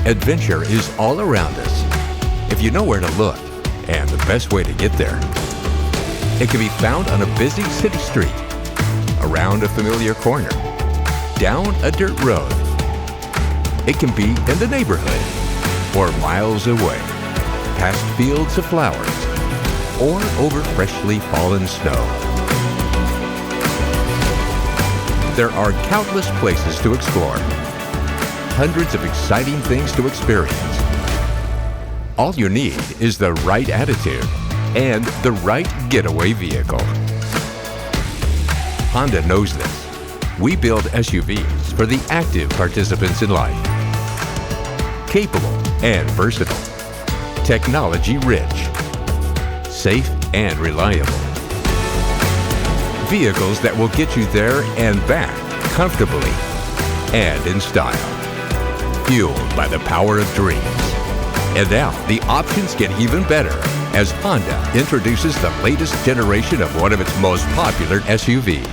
Adventure is all around us, if you know where to look and the best way to get there. It can be found on a busy city street, around a familiar corner, down a dirt road. It can be in the neighborhood, or miles away, past fields of flowers, or over freshly fallen snow. There are countless places to explore, hundreds of exciting things to experience. All you need is the right attitude and the right getaway vehicle. Honda knows this. We build SUVs for the active participants in life. Capable and versatile. Technology-rich. Safe and reliable. Vehicles that will get you there and back comfortably and in style. Fueled by the power of dreams. And now the options get even better as Honda introduces the latest generation of one of its most popular SUVs.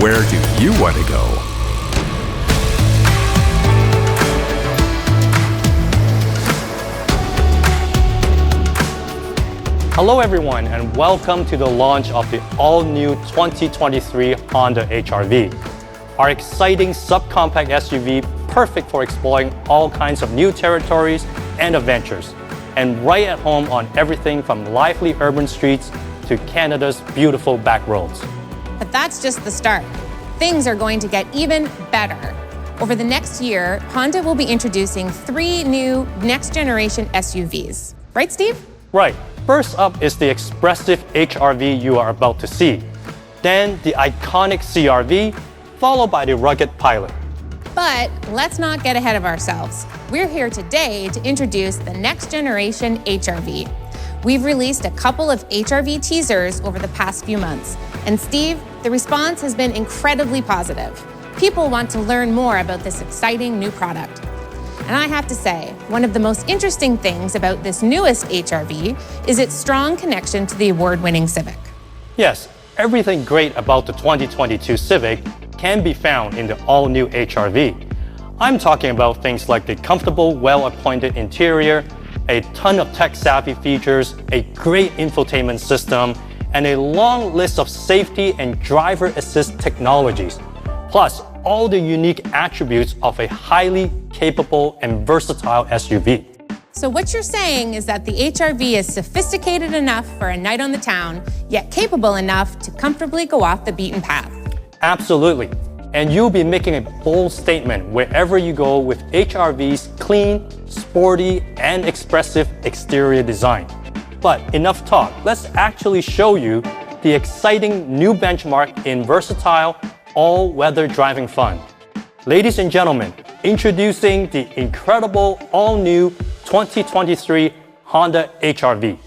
Where do you want to go? Hello everyone, and welcome to the launch of the all-new 2023 Honda HR-V. Our exciting subcompact SUV, perfect for exploring all kinds of new territories and adventures, and right at home on everything from lively urban streets to Canada's beautiful back roads. But that's just the start. Things are going to get even better. Over the next year, Honda will be introducing 3 new next-generation SUVs. Right, Steve? Right. First up is the expressive HR-V you are about to see. Then the iconic CR-V, followed by the rugged Pilot. But let's not get ahead of ourselves. We're here today to introduce the next-generation HR-V. We've released a couple of HR-V teasers over the past few months. And Steve, the response has been incredibly positive. People want to learn more about this exciting new product. And I have to say, one of the most interesting things about this newest HR-V is its strong connection to the award-winning Civic. Yes, everything great about the 2022 Civic can be found in the all-new HR-V. I'm talking about things like the comfortable, well-appointed interior, a ton of tech-savvy features, a great infotainment system, and a long list of safety and driver assist technologies. Plus, all the unique attributes of a highly capable and versatile SUV. So what you're saying is that the HR-V is sophisticated enough for a night on the town, yet capable enough to comfortably go off the beaten path. Absolutely. And you'll be making a bold statement wherever you go with HR-V's clean, sporty, and expressive exterior design. But enough talk. Let's actually show you the exciting new benchmark in versatile, all-weather driving fun. Ladies and gentlemen, introducing the incredible all-new 2023 Honda HR-V.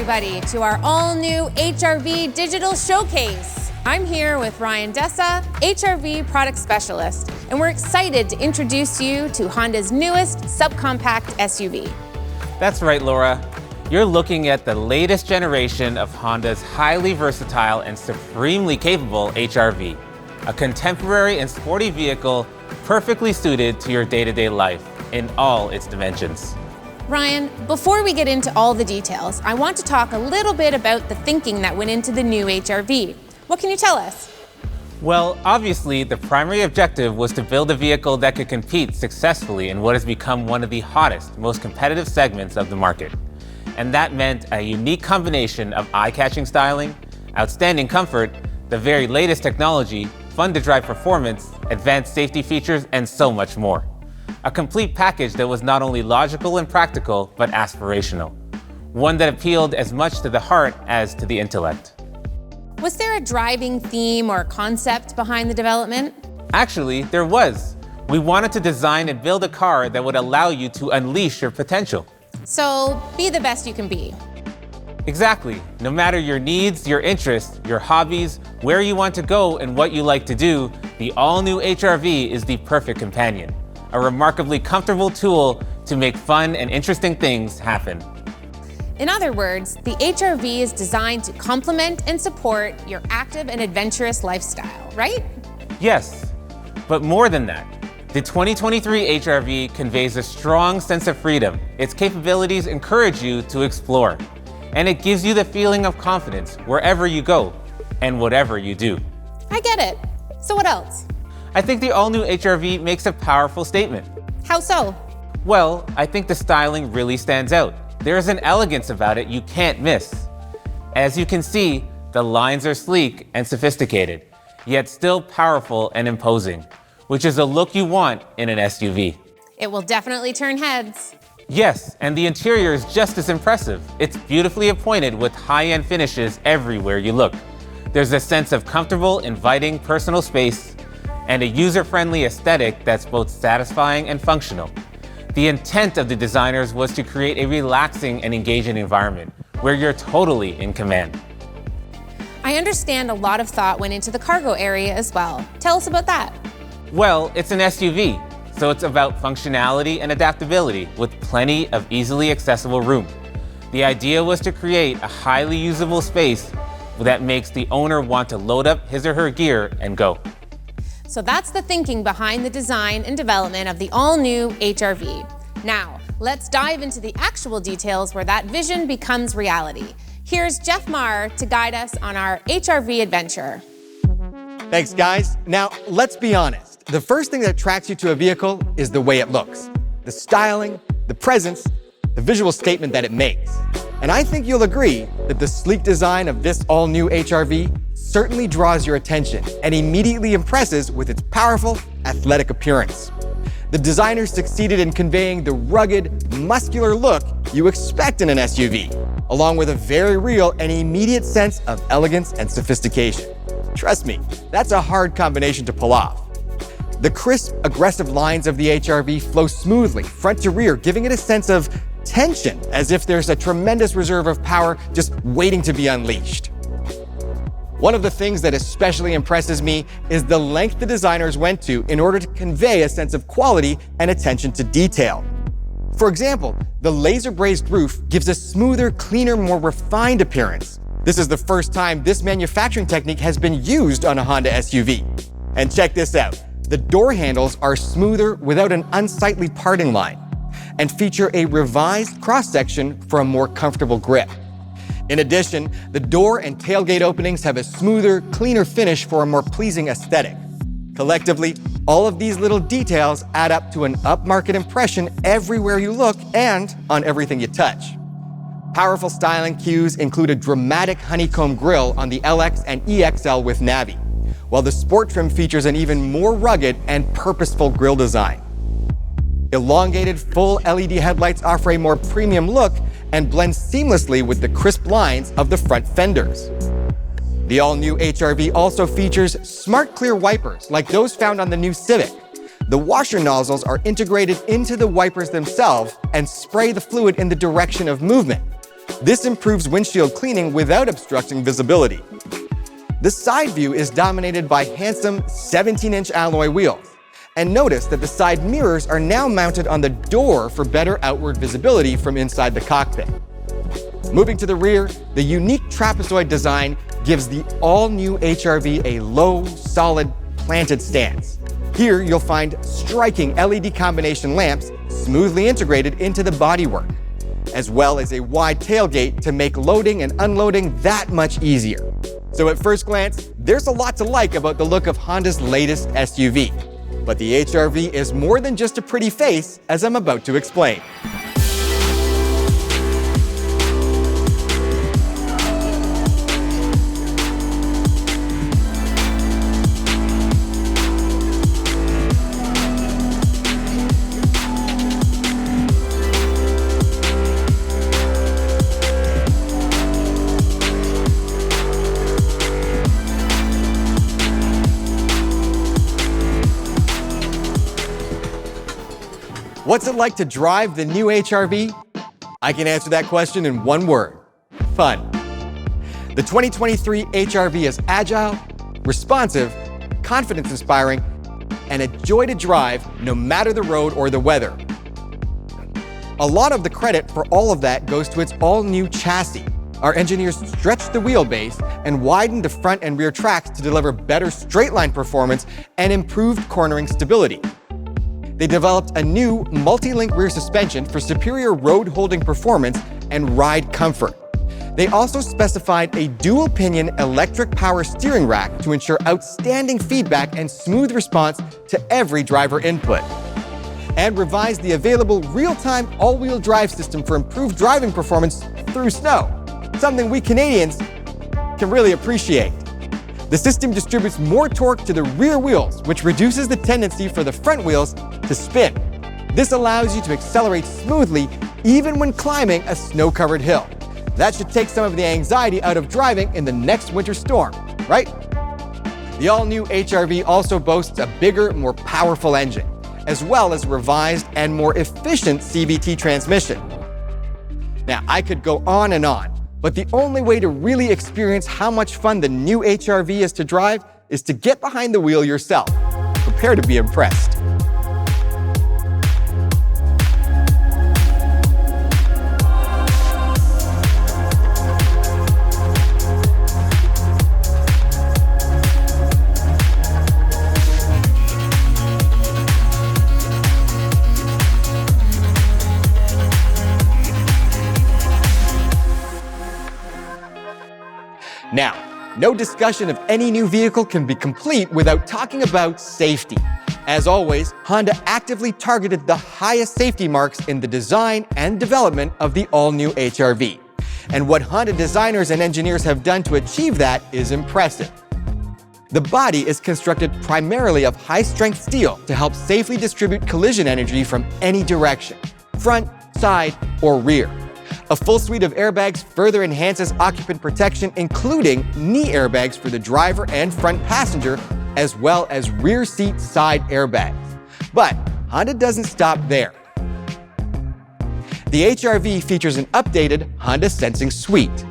everybody, to our all-new HRV Digital Showcase. I'm here with Ryan Dessa, HRV Product Specialist, and we're excited to introduce you to Honda's newest subcompact SUV. That's right, Laura. You're looking at the latest generation of Honda's highly versatile and supremely capable HRV, a contemporary and sporty vehicle perfectly suited to your day-to-day life in all its dimensions. Ryan, before we get into all the details, I want to talk a little bit about the thinking that went into the new HRV. What can you tell us? Well, obviously, the primary objective was to build a vehicle that could compete successfully in what has become one of the hottest, most competitive segments of the market. And that meant a unique combination of eye-catching styling, outstanding comfort, the very latest technology, fun-to-drive performance, advanced safety features, and so much more. A complete package that was not only logical and practical, but aspirational. One that appealed as much to the heart as to the intellect. Was there a driving theme or concept behind the development? Actually, there was. We wanted to design and build a car that would allow you to unleash your potential. So, be the best you can be. Exactly. No matter your needs, your interests, your hobbies, where you want to go, and what you like to do, the all-new HRV is the perfect companion. A remarkably comfortable tool to make fun and interesting things happen. In other words, the HRV is designed to complement and support your active and adventurous lifestyle, right? Yes, but more than that. The 2023 HRV conveys a strong sense of freedom. Its capabilities encourage you to explore, and it gives you the feeling of confidence wherever you go and whatever you do. I get it. So what else? I think the all-new HRV makes a powerful statement. How so? Well, I think the styling really stands out. There is an elegance about it you can't miss. As you can see, the lines are sleek and sophisticated, yet still powerful and imposing, which is a look you want in an SUV. It will definitely turn heads. Yes, and the interior is just as impressive. It's beautifully appointed with high-end finishes everywhere you look. There's a sense of comfortable, inviting personal space and a user-friendly aesthetic that's both satisfying and functional. The intent of the designers was to create a relaxing and engaging environment where you're totally in command. I understand a lot of thought went into the cargo area as well. Tell us about that. Well, it's an SUV, so it's about functionality and adaptability with plenty of easily accessible room. The idea was to create a highly usable space that makes the owner want to load up his or her gear and go. So that's the thinking behind the design and development of the all-new HRV. Now, let's dive into the actual details where that vision becomes reality. Here's Jeff Marr to guide us on our HRV adventure. Thanks, guys. Now, let's be honest. The first thing that attracts you to a vehicle is the way it looks. The styling, the presence, the visual statement that it makes. And I think you'll agree that the sleek design of this all-new HRV certainly draws your attention and immediately impresses with its powerful, athletic appearance. The designers succeeded in conveying the rugged, muscular look you expect in an SUV, along with a very real and immediate sense of elegance and sophistication. Trust me, that's a hard combination to pull off. The crisp, aggressive lines of the HRV flow smoothly, front to rear, giving it a sense of tension, as if there's a tremendous reserve of power just waiting to be unleashed. One of the things that especially impresses me is the length the designers went to in order to convey a sense of quality and attention to detail. For example, the laser-brazed roof gives a smoother, cleaner, more refined appearance. This is the first time this manufacturing technique has been used on a Honda SUV. And check this out. The door handles are smoother without an unsightly parting line and feature a revised cross-section for a more comfortable grip. In addition, the door and tailgate openings have a smoother, cleaner finish for a more pleasing aesthetic. Collectively, all of these little details add up to an upmarket impression everywhere you look and on everything you touch. Powerful styling cues include a dramatic honeycomb grille on the LX and EXL with Navi, while the Sport trim features an even more rugged and purposeful grille design. Elongated full LED headlights offer a more premium look and blend seamlessly with the crisp lines of the front fenders. The all-new HRV also features smart clear wipers like those found on the new Civic. The washer nozzles are integrated into the wipers themselves and spray the fluid in the direction of movement. This improves windshield cleaning without obstructing visibility. The side view is dominated by handsome 17-inch alloy wheels. And notice that the side mirrors are now mounted on the door for better outward visibility from inside the cockpit. Moving to the rear, the unique trapezoid design gives the all-new HR-V a low, solid, planted stance. Here you'll find striking LED combination lamps smoothly integrated into the bodywork, as well as a wide tailgate to make loading and unloading that much easier. So at first glance, there's a lot to like about the look of Honda's latest SUV. But the HR-V is more than just a pretty face, as I'm about to explain. What's it like to drive the new HR-V? I can answer that question in one word: fun. The 2023 HR-V is agile, responsive, confidence-inspiring, and a joy to drive no matter the road or the weather. A lot of the credit for all of that goes to its all-new chassis. Our engineers stretched the wheelbase and widened the front and rear tracks to deliver better straight-line performance and improved cornering stability. They developed a new multi-link rear suspension for superior road-holding performance and ride comfort. They also specified a dual-pinion electric power steering rack to ensure outstanding feedback and smooth response to every driver input. And revised the available real-time all-wheel drive system for improved driving performance through snow, something we Canadians can really appreciate. The system distributes more torque to the rear wheels, which reduces the tendency for the front wheels to spin. This allows you to accelerate smoothly even when climbing a snow-covered hill. That should take some of the anxiety out of driving in the next winter storm, right? The all-new HR-V also boasts a bigger, more powerful engine, as well as a revised and more efficient CVT transmission. Now, I could go on and on, but the only way to really experience how much fun the new HR-V is to drive is to get behind the wheel yourself. Prepare to be impressed. Now, no discussion of any new vehicle can be complete without talking about safety. As always, Honda actively targeted the highest safety marks in the design and development of the all-new HR-V. And what Honda designers and engineers have done to achieve that is impressive. The body is constructed primarily of high-strength steel to help safely distribute collision energy from any direction, front, side, or rear. A full suite of airbags further enhances occupant protection, including knee airbags for the driver and front passenger, as well as rear seat side airbags. But Honda doesn't stop there. The HR-V features an updated Honda Sensing Suite.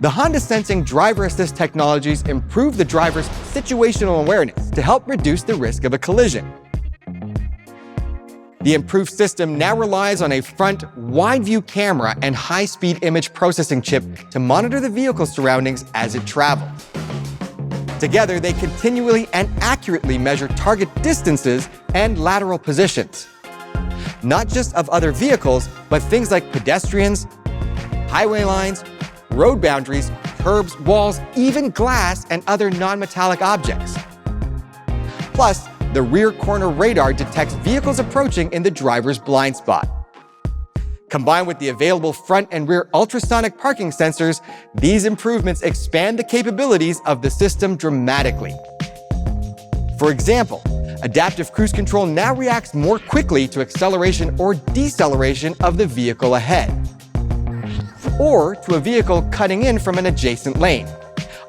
The Honda Sensing driver assist technologies improve the driver's situational awareness to help reduce the risk of a collision. The improved system now relies on a front wide-view camera and high-speed image processing chip to monitor the vehicle's surroundings as it travels. Together, they continually and accurately measure target distances and lateral positions, not just of other vehicles, but things like pedestrians, highway lines, road boundaries, curbs, walls, even glass and other non-metallic objects. Plus, the rear corner radar detects vehicles approaching in the driver's blind spot. Combined with the available front and rear ultrasonic parking sensors, these improvements expand the capabilities of the system dramatically. For example, adaptive cruise control now reacts more quickly to acceleration or deceleration of the vehicle ahead, or to a vehicle cutting in from an adjacent lane,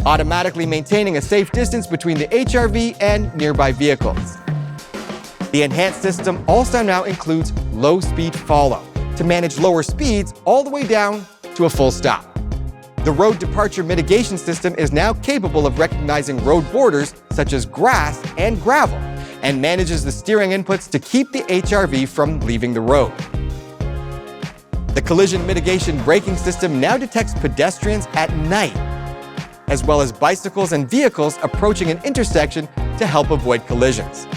automatically maintaining a safe distance between the HR-V and nearby vehicles. The enhanced system also now includes low-speed follow to manage lower speeds all the way down to a full stop. The road departure mitigation system is now capable of recognizing road borders such as grass and gravel and manages the steering inputs to keep the HRV from leaving the road. The collision mitigation braking system now detects pedestrians at night, as well as bicycles and vehicles approaching an intersection to help avoid collisions.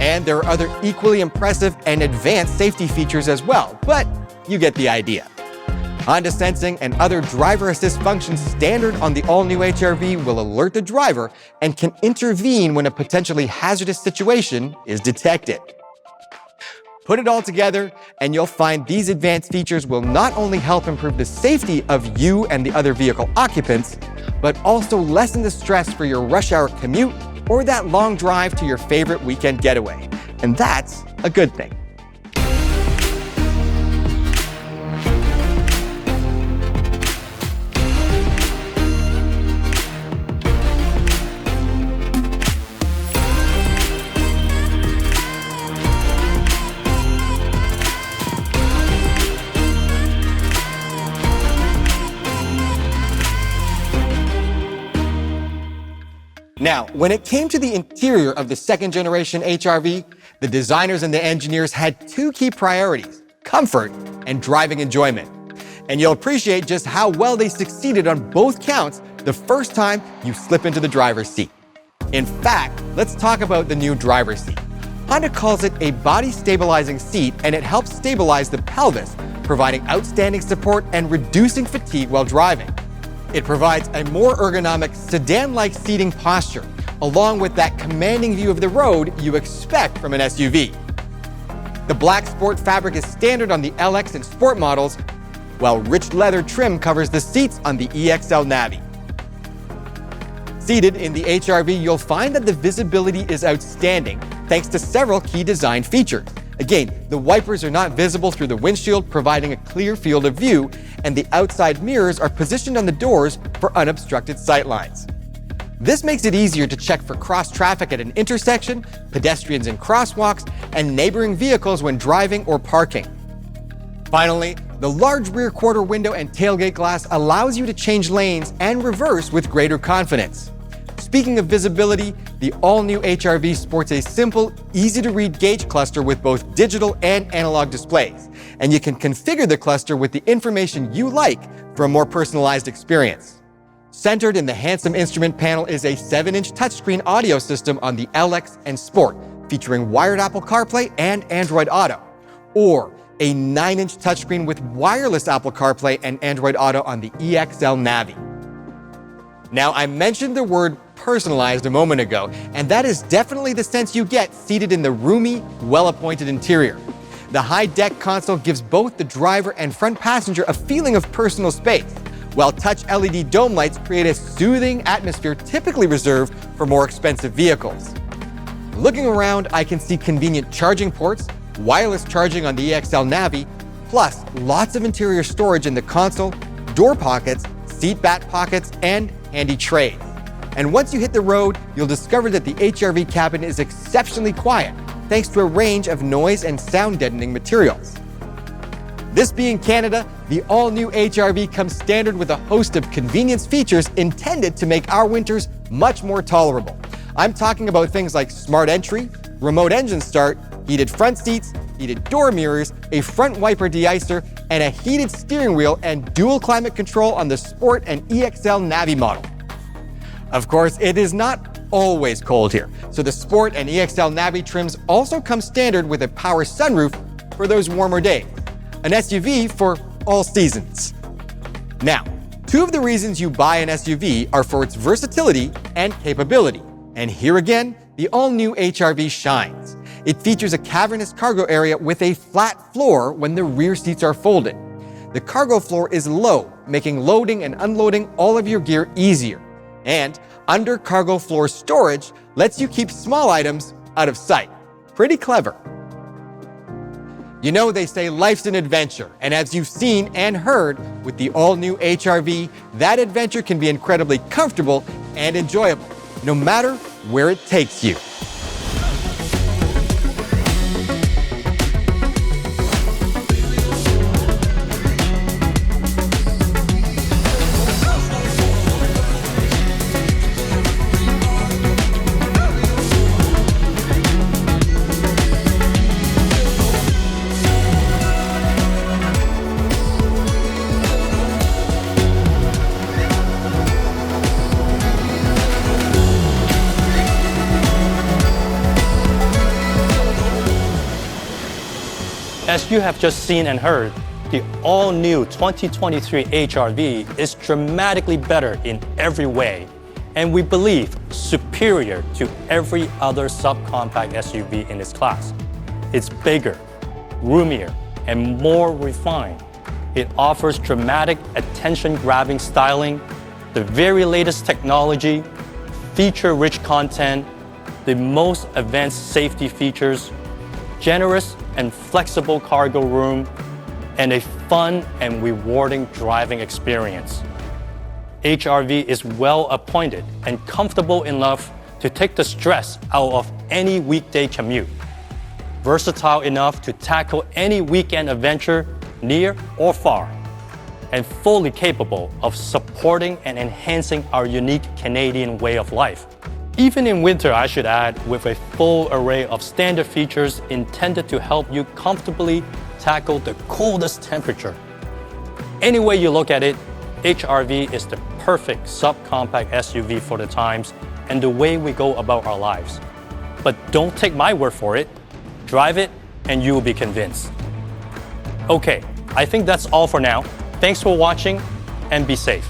And there are other equally impressive and advanced safety features as well, but you get the idea. Honda Sensing and other driver assist functions standard on the all-new HRV will alert the driver and can intervene when a potentially hazardous situation is detected. Put it all together, and you'll find these advanced features will not only help improve the safety of you and the other vehicle occupants, but also lessen the stress for your rush hour commute or that long drive to your favorite weekend getaway. And that's a good thing. Now, when it came to the interior of the second generation HRV, the designers and the engineers had two key priorities: comfort and driving enjoyment. And you'll appreciate just how well they succeeded on both counts the first time you slip into the driver's seat. In fact, let's talk about the new driver's seat. Honda calls it a body stabilizing seat, and it helps stabilize the pelvis, providing outstanding support and reducing fatigue while driving. It provides a more ergonomic sedan-like seating posture, along with that commanding view of the road you expect from an SUV. The black sport fabric is standard on the LX and Sport models, while rich leather trim covers the seats on the EXL Navi. Seated in the HRV, you'll find that the visibility is outstanding thanks to several key design features. Again, the wipers are not visible through the windshield, providing a clear field of view, and the outside mirrors are positioned on the doors for unobstructed sightlines. This makes it easier to check for cross traffic at an intersection, pedestrians in crosswalks, and neighboring vehicles when driving or parking. Finally, the large rear quarter window and tailgate glass allows you to change lanes and reverse with greater confidence. Speaking of visibility, the all-new HRV sports a simple, easy-to-read gauge cluster with both digital and analog displays, and you can configure the cluster with the information you like for a more personalized experience. Centered in the handsome instrument panel is a 7-inch touchscreen audio system on the LX and Sport, featuring wired Apple CarPlay and Android Auto, or a 9-inch touchscreen with wireless Apple CarPlay and Android Auto on the EXL Navi. Now, I mentioned the word personalized a moment ago, and that is definitely the sense you get seated in the roomy, well-appointed interior. The high-deck console gives both the driver and front passenger a feeling of personal space, while touch LED dome lights create a soothing atmosphere typically reserved for more expensive vehicles. Looking around, I can see convenient charging ports, wireless charging on the EXL Navi, plus lots of interior storage in the console, door pockets, seat back pockets, and handy trays. And once you hit the road, you'll discover that the HRV cabin is exceptionally quiet, thanks to a range of noise and sound deadening materials. This being Canada, the all-new HRV comes standard with a host of convenience features intended to make our winters much more tolerable. I'm talking about things like smart entry, remote engine start, heated front seats, heated door mirrors, a front wiper deicer, and a heated steering wheel and dual climate control on the Sport and EXL Navi model. Of course, it is not always cold here, so the Sport and EXL Navi trims also come standard with a power sunroof for those warmer days, an SUV for all seasons. Now, two of the reasons you buy an SUV are for its versatility and capability, and here again, the all-new HRV shines. It features a cavernous cargo area with a flat floor when the rear seats are folded. The cargo floor is low, making loading and unloading all of your gear easier. And under cargo floor storage lets you keep small items out of sight. Pretty clever. You know, they say life's an adventure, and as you've seen and heard with the all-new HRV, that adventure can be incredibly comfortable and enjoyable, no matter where it takes you. As you have just seen and heard, the all-new 2023 HR-V is dramatically better in every way, and we believe superior to every other subcompact SUV in its class. It's bigger, roomier, and more refined. It offers dramatic, attention-grabbing styling, the very latest technology, feature-rich content, the most advanced safety features, generous and flexible cargo room, and a fun and rewarding driving experience. HR-V is well appointed and comfortable enough to take the stress out of any weekday commute, versatile enough to tackle any weekend adventure near or far, and fully capable of supporting and enhancing our unique Canadian way of life. Even in winter, I should add, with a full array of standard features intended to help you comfortably tackle the coldest temperature. Any way you look at it, HR-V is the perfect subcompact SUV for the times and the way we go about our lives. But don't take my word for it. Drive it and you will be convinced. Okay, I think that's all for now. Thanks for watching and be safe.